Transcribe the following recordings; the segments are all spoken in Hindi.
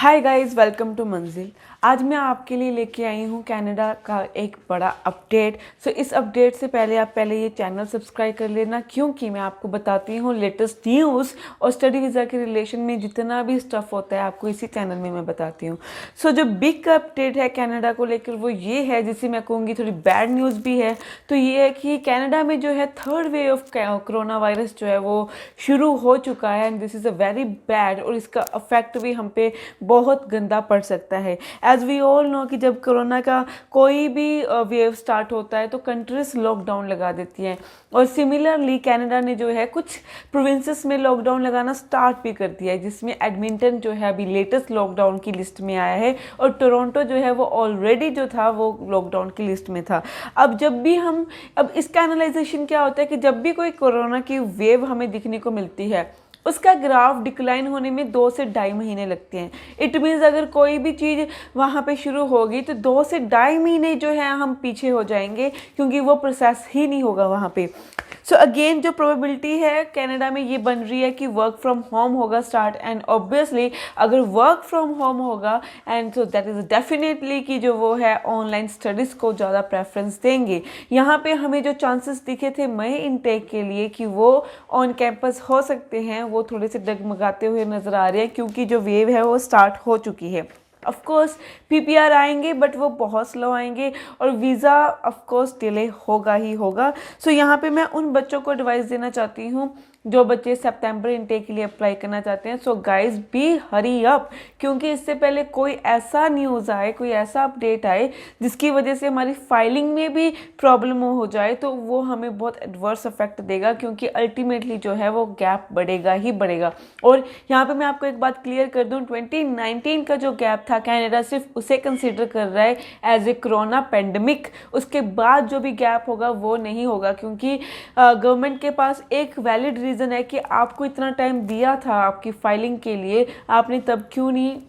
हाय गाइस, वेलकम टू मंजिल। आज मैं आपके लिए लेके आई हूँ कनाडा का एक बड़ा अपडेट। इस अपडेट से पहले आप ये चैनल सब्सक्राइब कर लेना, क्योंकि मैं आपको बताती हूँ लेटेस्ट न्यूज़ और स्टडी वीज़ा के रिलेशन में जितना भी स्टफ़ होता है आपको इसी चैनल में मैं बताती हूँ। जो बिग अपडेट है कनाडा को लेकर वो ये है, जिसे मैं कहूँगी थोड़ी बैड न्यूज़ भी है। तो ये है कि कनाडा में जो है third wave of corona virus जो है वो शुरू हो चुका है and this is a very bad, और इसका अफेक्ट भी हम पे बहुत गंदा पड़ सकता है। एज वी ऑल नो कि जब कोरोना का कोई भी वेव स्टार्ट होता है तो कंट्रीज लॉकडाउन लगा देती हैं, और सिमिलरली कनाडा ने जो है कुछ प्रोविंसेस में लॉकडाउन लगाना स्टार्ट भी कर दिया है, जिसमें एडमिंटन जो है अभी लेटेस्ट लॉकडाउन की लिस्ट में आया है, और टोरंटो जो है वो ऑलरेडी जो था वो लॉकडाउन की लिस्ट में था। अब इसका एनालाइजेशन क्या होता है कि जब भी कोई कोरोना की वेव हमें दिखने को मिलती है उसका ग्राफ डिक्लाइन होने में 2 से 2.5 महीने लगते हैं। इट मीन्स अगर कोई भी चीज़ वहाँ पे शुरू होगी तो 2 से 2.5 महीने जो है हम पीछे हो जाएंगे, क्योंकि वो प्रोसेस ही नहीं होगा वहाँ पे। अगेन जो प्रोबेबिलिटी है कनाडा में ये बन रही है कि वर्क फ्रॉम होम होगा स्टार्ट, एंड ऑब्वियसली अगर वर्क फ्रॉम होम होगा एंड दैट इज़ डेफिनेटली कि जो वो है ऑनलाइन स्टडीज़ को ज़्यादा प्रेफरेंस देंगे। यहाँ पे हमें जो चांसेस दिखे थे मई इनटेक के लिए कि वो ऑन कैंपस हो सकते हैं, वो थोड़े से डगमगाते हुए नज़र आ रहे हैं, क्योंकि जो वेव है वो स्टार्ट हो चुकी है। ऑफ कोर्स पीपीआर आएंगे बट वो बहुत स्लो आएंगे, और वीज़ा ऑफ कोर्स डिले होगा ही होगा। यहाँ पे मैं उन बच्चों को एडवाइस देना चाहती हूँ जो बच्चे सितंबर इनटेक के लिए अप्लाई करना चाहते हैं। गाइज बी हरी अप, क्योंकि इससे पहले कोई ऐसा न्यूज़ आए, कोई ऐसा अपडेट आए जिसकी वजह से हमारी फाइलिंग में भी प्रॉब्लम हो जाए तो वो हमें बहुत एडवर्स इफेक्ट देगा, क्योंकि अल्टीमेटली जो है वो गैप बढ़ेगा ही बढ़ेगा। और यहाँ पे मैं आपको एक बात क्लियर कर दूँ, 2019 का जो गैप था कनाडा सिर्फ उसे कंसिडर कर रहा है एज ए कोरोना पेंडेमिक। उसके बाद जो भी गैप होगा वो नहीं होगा, क्योंकि गवर्नमेंट के पास एक वैलिड रीज़न है कि आपको इतना टाइम दिया था आपकी फाइलिंग के लिए, आपने तब क्यों नहीं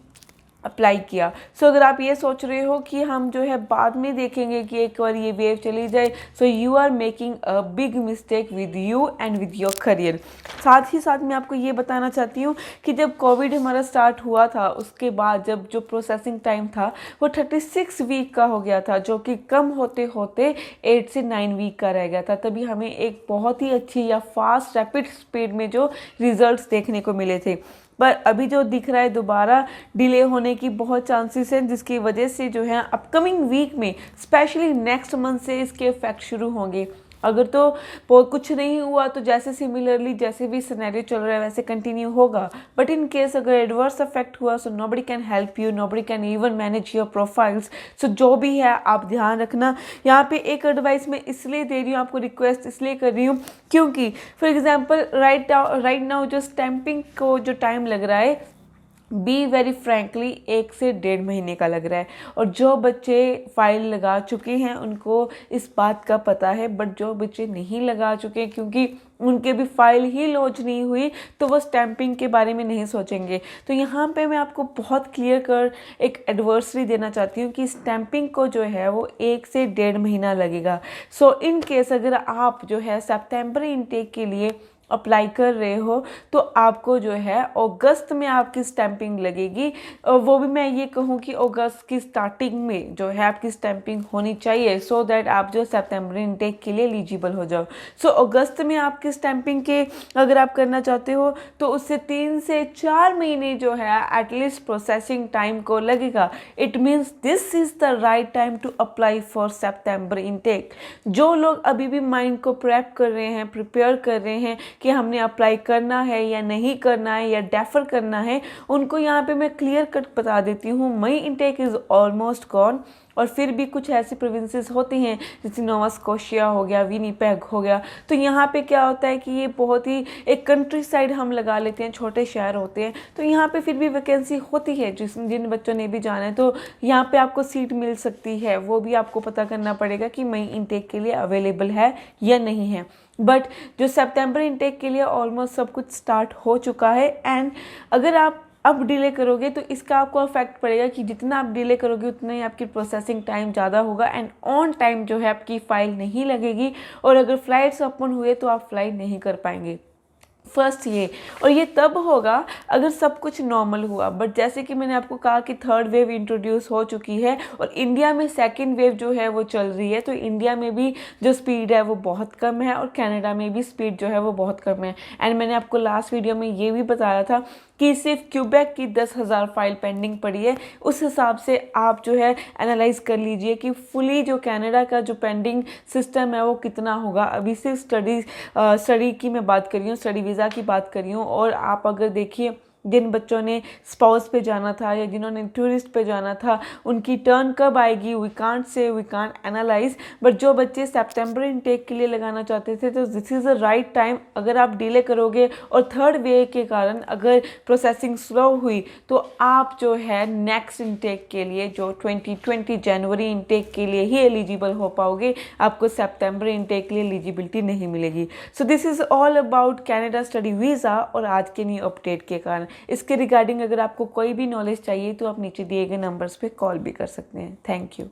अप्लाई किया। अगर आप ये सोच रहे हो कि हम जो है बाद में देखेंगे कि एक बार ये वेव चली जाए, you are making a big mistake with you and with your career. साथ ही साथ मैं आपको ये बताना चाहती हूँ कि जब कोविड हमारा स्टार्ट हुआ था उसके बाद जब जो प्रोसेसिंग टाइम था वो 36 वीक का हो गया था, जो कि कम होते होते 8 से 9 वीक का रह गया था। तभी हमें एक बहुत ही अच्छी या फास्ट रैपिड स्पीड में जो रिजल्ट्स देखने को मिले थे, पर अभी जो दिख रहा है दोबारा डिले होने की बहुत चांसेस हैं, जिसकी वजह से जो है अपकमिंग वीक में स्पेशली नेक्स्ट मंथ से इसके इफेक्ट शुरू होंगे। अगर तो कुछ नहीं हुआ तो जैसे सिमिलरली जैसे भी सिनेरियो चल रहा है वैसे कंटिन्यू होगा, बट इन केस अगर एडवर्स इफेक्ट हुआ nobody can help you, nobody can even manage your profiles. जो भी है आप ध्यान रखना। यहाँ पे एक एडवाइस मैं इसलिए दे रही हूँ, आपको रिक्वेस्ट इसलिए कर रही हूँ क्योंकि फॉर एग्जाम्पल राइट नाउ जो स्टैंपिंग को जो टाइम लग रहा है बी वेरी फ्रैंकली 1 से 1.5 महीने का लग रहा है, और जो बच्चे फाइल लगा चुके हैं उनको इस बात का पता है, बट जो बच्चे नहीं लगा चुके क्योंकि उनके भी फाइल ही लॉन्च नहीं हुई तो वो स्टैंपिंग के बारे में नहीं सोचेंगे। तो यहाँ पे मैं आपको बहुत क्लियर कर एक एडवर्सरी देना चाहती हूँ कि स्टैंपिंग को जो है वो 1 से 1.5 महीना लगेगा। इन केस अगर आप जो है सितंबर इनटेक के लिए अप्लाई कर रहे हो तो आपको जो है अगस्त में आपकी स्टैंपिंग लगेगी, वो भी मैं ये कहूँ कि अगस्त की स्टार्टिंग में जो है आपकी स्टैंपिंग होनी चाहिए, सो दैट आप जो सितंबर इनटेक के लिए एलिजिबल हो जाओ। अगस्त में आपकी स्टैंपिंग के अगर आप करना चाहते हो तो उससे 3 से 4 महीने जो है एटलीस्ट प्रोसेसिंग टाइम को लगेगा। It means this is the right time to apply for September intake. जो लोग अभी भी माइंड को प्रेप कर रहे हैं, प्रिपेयर कर रहे हैं कि हमने अप्लाई करना है या नहीं करना है या डेफर करना है, उनको यहाँ पे मैं क्लियर कट बता देती हूँ, मई इनटेक इज़ ऑलमोस्ट गॉन। और फिर भी कुछ ऐसी प्रोविंसेस होती हैं जैसे नोवा स्कोशिया हो गया, विनीपेग हो गया, तो यहाँ पे क्या होता है कि ये बहुत ही एक कंट्री साइड हम लगा लेते हैं, छोटे शहर होते हैं, तो यहाँ पे फिर भी वैकेंसी होती है जिन बच्चों ने भी जाना है तो यहाँ पे आपको सीट मिल सकती है। वो भी आपको पता करना पड़ेगा कि मई इनटेक के लिए अवेलेबल है या नहीं है। बट जो सितंबर इनटेक के लिए ऑलमोस्ट सब कुछ स्टार्ट हो चुका है, एंड अगर आप अब डिले करोगे तो इसका आपको इफेक्ट पड़ेगा कि जितना आप डिले करोगे उतना ही आपकी प्रोसेसिंग टाइम ज़्यादा होगा, एंड ऑन टाइम जो है आपकी फ़ाइल नहीं लगेगी, और अगर फ्लाइट्स ओपन हुए तो आप फ्लाइट नहीं कर पाएंगे। फर्स्ट ये, और ये तब होगा अगर सब कुछ नॉर्मल हुआ। बट जैसे कि मैंने आपको कहा कि थर्ड वेव इंट्रोड्यूस हो चुकी है और इंडिया में सेकंड वेव जो है वो चल रही है, तो इंडिया में भी जो स्पीड है वो बहुत कम है और कनाडा में भी स्पीड जो है वो बहुत कम है। एंड मैंने आपको लास्ट वीडियो में ये भी बताया था कि सिर्फ क्यूबेक की 10,000 फाइल पेंडिंग पड़ी है। उस हिसाब से आप जो है एनालाइज कर लीजिए कि फुली जो कनाडा का जो पेंडिंग सिस्टम है वो कितना होगा। अभी सिर्फ स्टडी की मैं बात कर रही हूँ, स्टडी वीज़ा की बात कर रही हूँ। और आप अगर देखिए जिन बच्चों ने स्पाउस पे जाना था या जिन्होंने टूरिस्ट पे जाना था, उनकी टर्न कब आएगी we can't say, we can't analyse. But जो बच्चे सितंबर इनटेक के लिए लगाना चाहते थे, तो this is the right time. अगर आप डिले करोगे और थर्ड वेव के कारण अगर प्रोसेसिंग स्लो हुई, तो आप जो है नेक्स्ट इनटेक के लिए जो 2020 जनवरी इनटेक के लिए ही एलिजिबल हो पाओगे, आपको सितंबर इनटेक के लिए एलिजिबिलिटी नहीं मिलेगी। So this is all about Canada study visa और आज के न्यू अपडेट के कारण। इसके रिगार्डिंग अगर आपको कोई भी नॉलेज चाहिए तो आप नीचे दिए गए नंबर्स पे कॉल भी कर सकते हैं। Thank you.